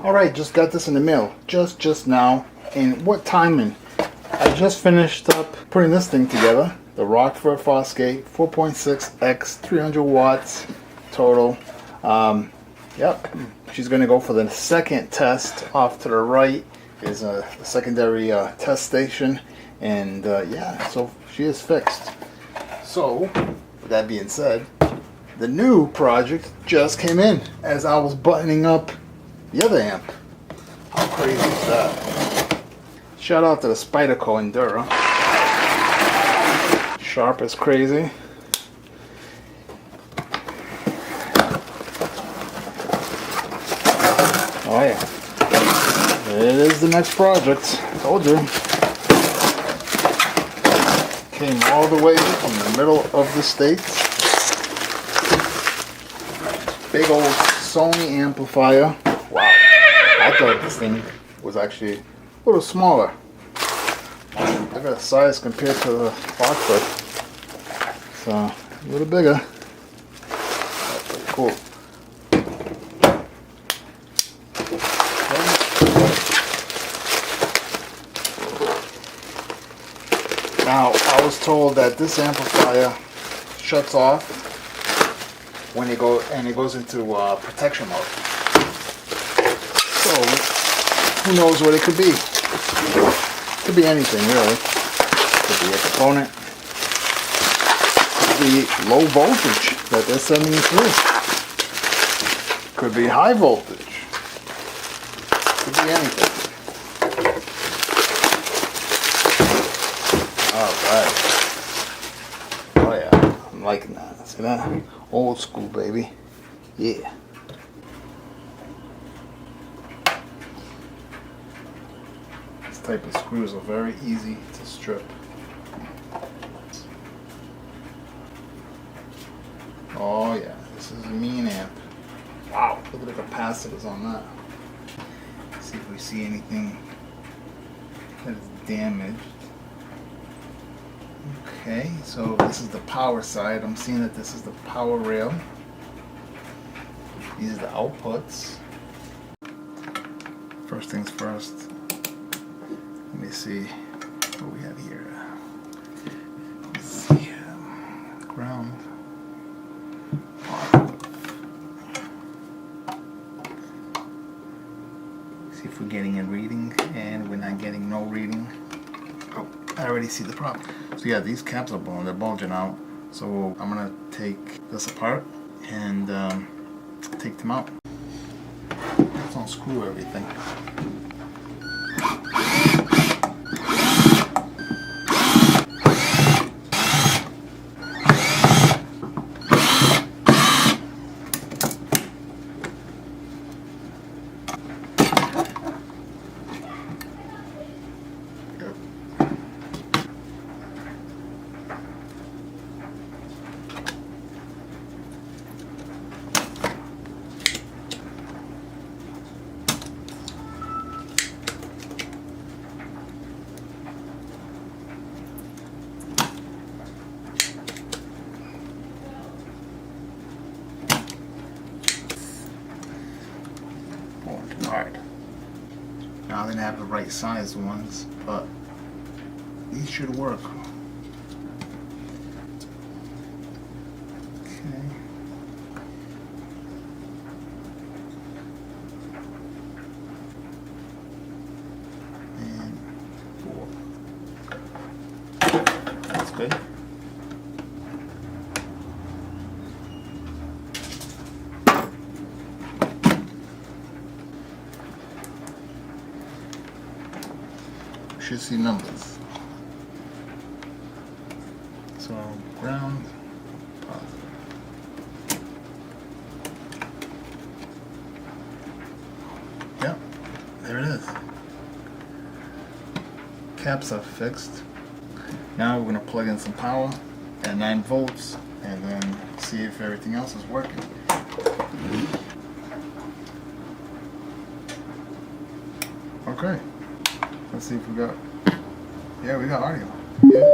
Alright, just got this in the mail. Just now. And what timing. I just finished up putting this thing together. The Rockford Fosgate 4.6X 300 watts total. Yep. She's going to go for the second test. Off to the right is a secondary test station. And yeah, so she is fixed. So, with that being said, the new project just came in as I was buttoning up the other amp. How crazy is that? Shout out to the Spyderco Enduro. Sharp as crazy. Oh yeah. It is the next project. Told you. Came all the way from the middle of the States. Big old Sony amplifier. Wow. I thought this thing was actually a little smaller. I got a size compared to the Rockford. So, a little bigger. That's pretty cool. Now, I was told that this amplifier shuts off when it goes into protection mode. So, who knows what it could be? Could be anything, really. Could be a component. Could be low voltage that they're sending through. Could be high voltage. Could be anything. Alright. Oh yeah, I'm liking that. See that? Old school, baby. Yeah. This type of screws are very easy to strip. Oh yeah, this is a mean amp. Wow, look at the capacitors on that. Let's see if we see anything that is damaged. Okay, so this is the power side. I'm seeing that this is the power rail. These are the outputs. First things first. Let me see what we have here. Let's see. Ground. See if we're getting a reading, and we're not getting no reading. Oh, I already see the problem. So yeah, these caps are blown, they're bulging out. So I'm gonna take this apart and take them out. Let's unscrew everything. Hard. Now they have the right size ones, but these should work. Okay. And 4. That's good. Should see numbers. So ground, positive. Yep, there it is. Caps are fixed. Now we're going to plug in some power at 9 volts and then see if everything else is working. Okay. Let's see if we got, yeah, we got audio. Yeah.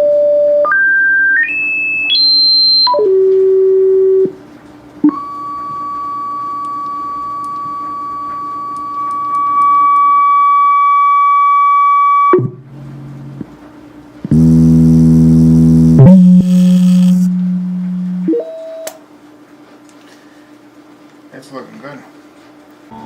Let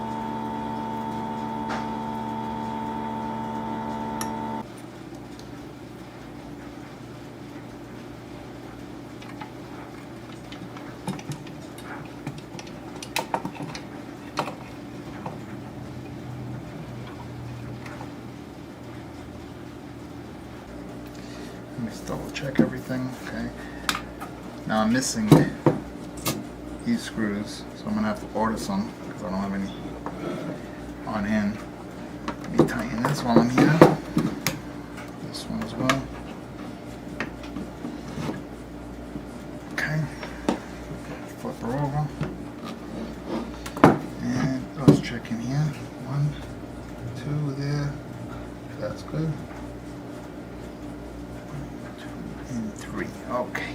me just double check everything. Okay. Now I'm missing these screws, so I'm gonna have to order some because I don't have any on hand. Let me tighten this while I'm here. This one as well. Okay. Flip her over. And let's check in here. 1, 2 there. That's good. 1, 2, and 3. Okay.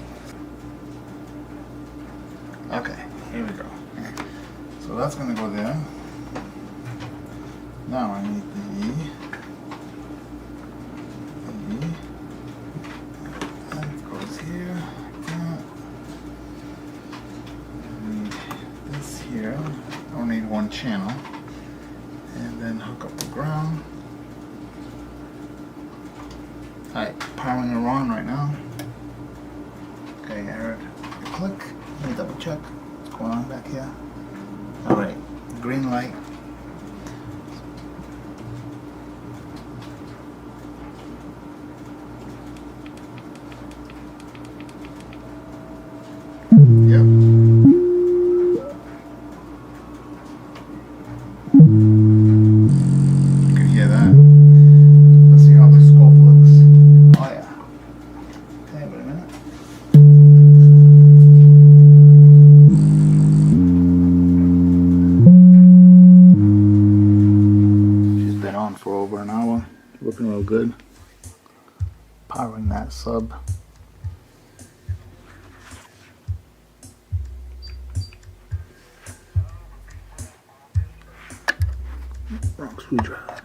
Okay, here we go. So that's gonna go there. Now I need that goes here. That. I need this here. I only need one channel. And then hook up the ground. Alright, powering her on right now. Okay, I heard a click. Let me double check what's going on back here. Alright, green light. Yep. You can hear that. Let's see how the scope looks. Oh yeah. Okay, wait a minute. She's been on for over an hour. Looking real good. Powering that sub. Wrong screwdriver.